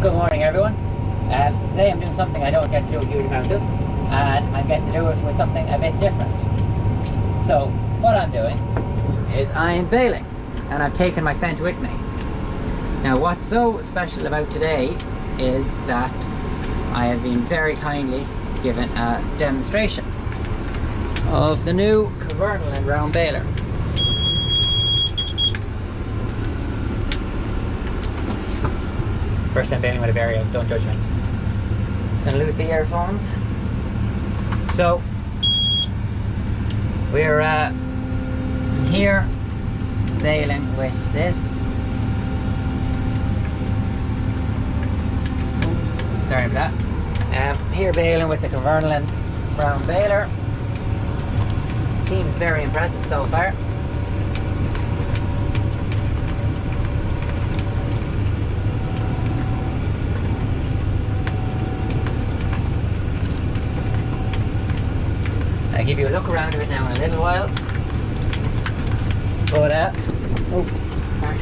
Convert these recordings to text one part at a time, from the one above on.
Good morning, everyone. Today I'm doing something I don't get to do a huge amount of, and I'm getting to do it with something a bit different. So what I'm doing is I'm baling, and I've taken my Fent with me. Now what's so special about today is that I have been very kindly given a demonstration of the new Kvernland round baler. First time baling with a Baler, don't judge me. Gonna lose the earphones. So we're here baling with this. Sorry about that. Here baling with the Kvernland round baler. Seems very impressive so far. I'll give you a look around of it now in a little while. But oh, sorry.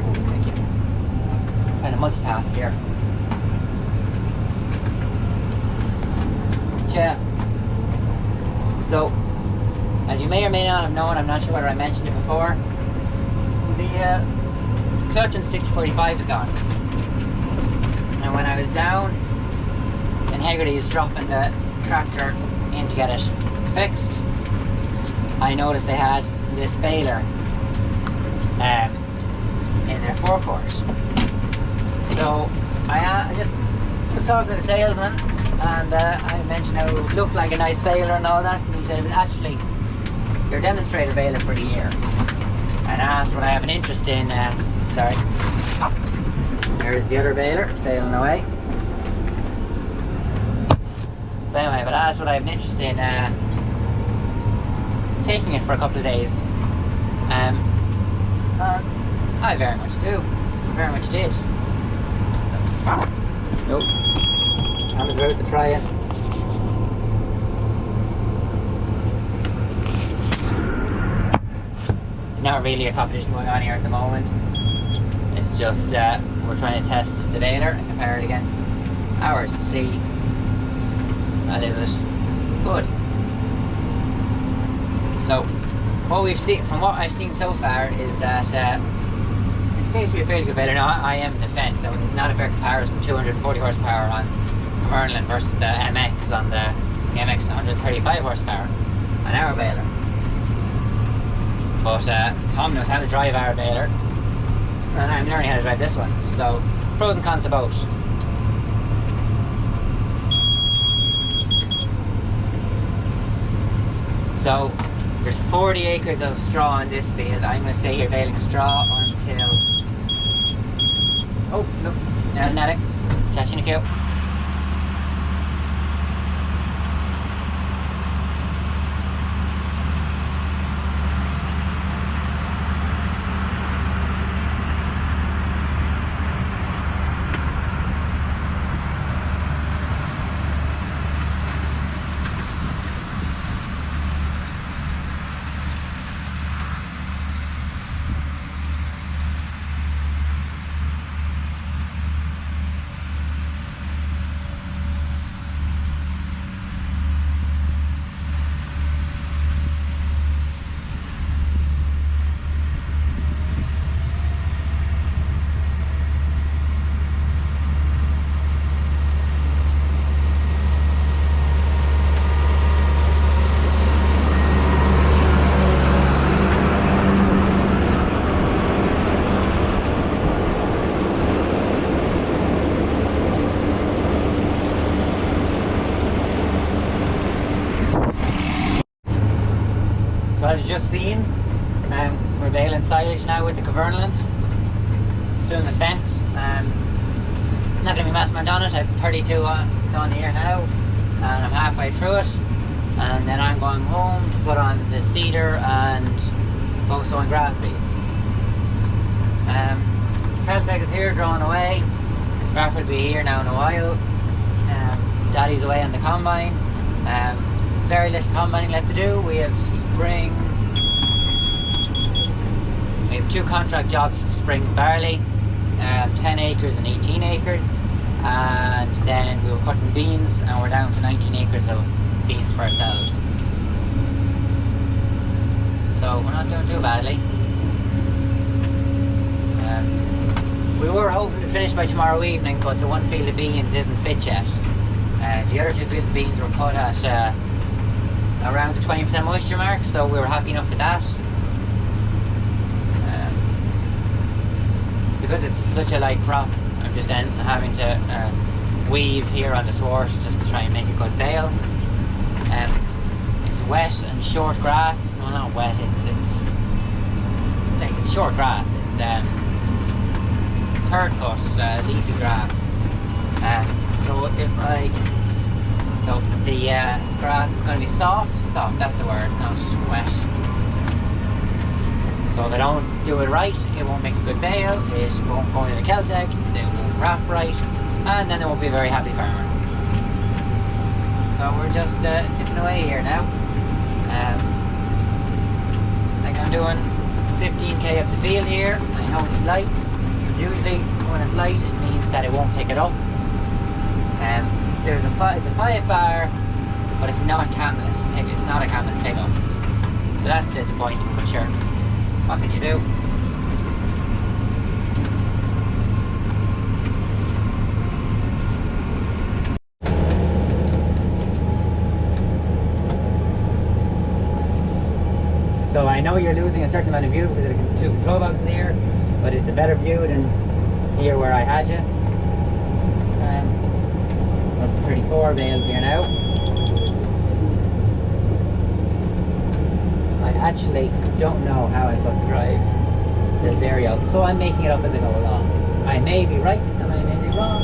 Oh, thank you. Trying to multitask here. Yeah. So, as you may or may not have known, I'm not sure whether I mentioned it before, the clutch on the 6045 is gone. And when I was down in Hegarty's dropping the tractor in to get it fixed, I noticed they had this baler in their forecourt. So I just was talking to the salesman, and I mentioned how it looked like a nice baler and all that, and he said it was actually your demonstrator baler for the year. And I asked would I have an interest in, sorry, there's the other baler, it's baling away. But anyway, but I asked would I have an interest in taking it for a couple of days. I very much do, very much did. Nope. I was about to try it. Not really a competition going on here at the moment. It's just we're trying to test the baler and compare it against ours to see how is it good. So what we've seen, from what I've seen so far, is that it seems to be a fairly good baler. Now I am in the Fent, so it's not a fair comparison. 240 horsepower on Kvernland versus the MX on the MX 135 horsepower on our baler. But Tom knows how to drive our baler, and I'm learning how to drive this one. So pros and cons to both. So there's 40 acres of straw in this field. I'm going to stay here baling straw until, oh look, now an attic. Catch you in a few. So as you just seen, we're baling silage now with the Kvernland. Still in the Fent. Not going to be mass amount on it. I have 32 on here now, and I'm halfway through it. And then I'm going home to put on the cedar and go sowing grass seed. Caltech is here drawing away. Raph will be here now in a while. Daddy's away on the combine. Very little combining left to do. We have spring. We have 2 contract jobs for spring barley, 10 acres and 18 acres, and then we were cutting beans, and we're down to 19 acres of beans for ourselves. So we're not doing too badly. We were hoping to finish by tomorrow evening, but the one field of beans isn't fit yet. The other 2 fields of beans were cut at around the 20% moisture mark, so we were happy enough with that. Because it's such a light crop, I'm just having to weave here on the sward just to try and make a good bale. It's wet and short grass. Well, not wet. It's short grass. It's third cut leafy grass. So the grass is going to be soft. That's the word, not wet. So if I don't do it right, it won't make a good bale. It won't go into the Celtic. It won't wrap right, and then it won't be a very happy farmer. So we're just tipping away here now. Like I'm doing 15k up the field here. I know it's light, but usually when it's light it means that it won't pick it up. It's a 5 bar, but it's not camelus. It's not a camelus pickup. So that's disappointing, but sure, what can you do? So I know you're losing a certain amount of view because of the 2 control boxes here, but it's a better view than here where I had you. Up to 34 bales here now. I actually don't know how I'm supposed to drive this Vario, so I'm making it up as I go along. I may be right and I may be wrong,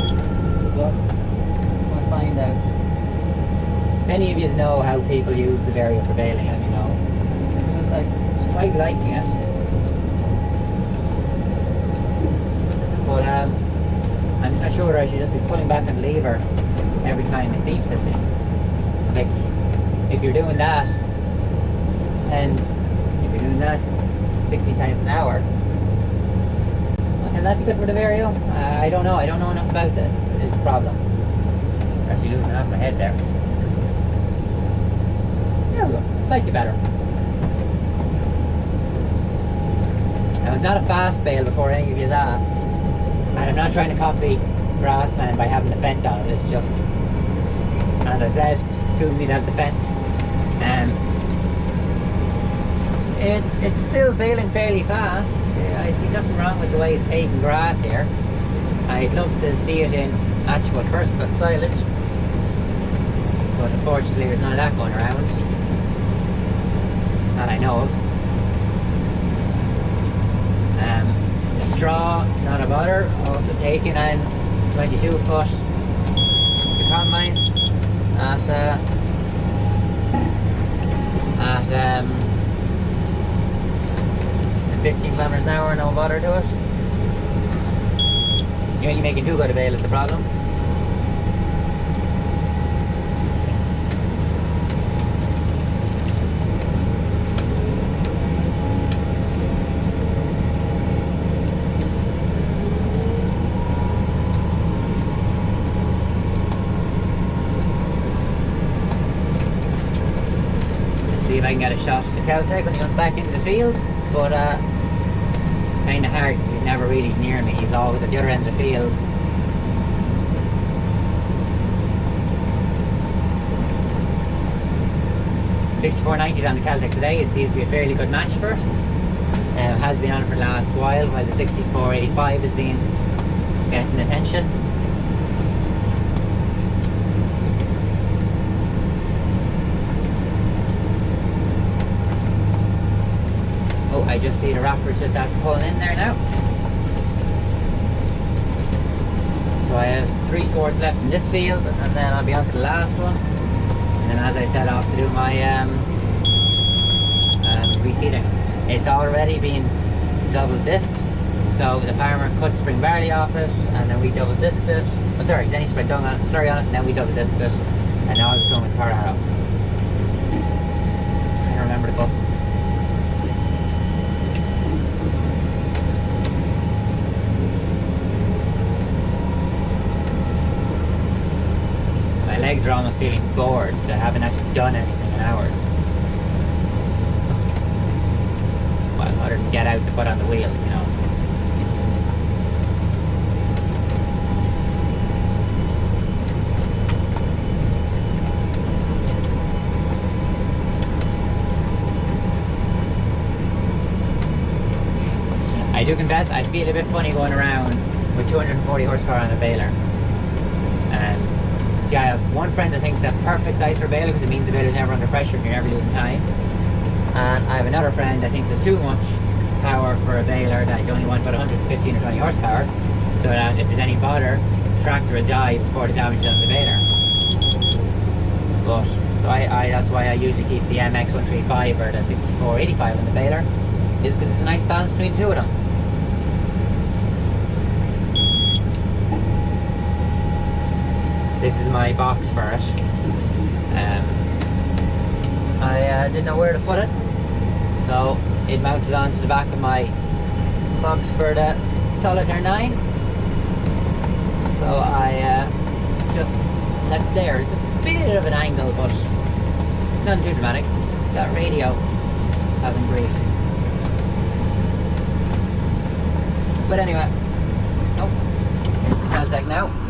but we'll find out. If any of you know how people use the Vario for baling, let me know. I'm quite liking it. But I'm just not sure whether I should just be pulling back on the lever every time it beeps at me. Like, if you're doing that, and if you're doing that 60 times an hour, can that be good for the Vario? I don't know. I don't know enough about that. Is the problem. I'm actually losing half my head there. There we go. Slightly better. Now, it's not a fast bale before any of you ask, and I'm not trying to copy Grassman by having the fent on it. It's just, as I said, soon we'd have the fent. It's still baling fairly fast. I see nothing wrong with the way it's taking grass here. I'd love to see it in actual first cut silage, but unfortunately there's none of that going around that I know of. The straw, not a bother. Also taken on 22 foot the combine at 15 kilometers an hour, no bother to it. You're only making too good a bale is the problem. See if I can get a shot at the Celtic when he comes back into the field, but it's kind of hard because he's never really near me. He's always at the other end of the field. $64.90 on the Celtic today. It seems to be a fairly good match for it. Has been on for the last while the $64.85 has been getting attention. I just see the wrappers just after pulling in there now. So I have 3 swords left in this field, and then I'll be on to the last one. And then, as I said, I'll have to do my reseeding. It's already been double disced, so the farmer cut spring barley off it, and then we double disced it. Oh, sorry, then he spread dung on it, slurry on it, and then we double disced it, and now I'm just going with power harrow. I don't remember the buttons. wheels are almost feeling bored. They haven't actually done anything in hours. Well, other than get out to put on the wheels, you know. I do confess, I feel a bit funny going around with 240 horsepower on a baler. See, I have one friend that thinks that's perfect size for a baler because it means the baler's never under pressure and you're never losing time. And I have another friend that thinks it's too much power for a baler, that you only want about 115 or 20 horsepower, so that if there's any bother, the tractor will die before the damage is done to the baler. But, so that's why I usually keep the MX135 or the 6485 on the baler, is because it's a nice balance between the two of them. This is my box for it. I didn't know where to put it, so it mounted onto the back of my box for the Solitaire 9. So I just left it there. It's a bit of an angle, but nothing too dramatic. That radio having grief. But anyway, oh, contact now.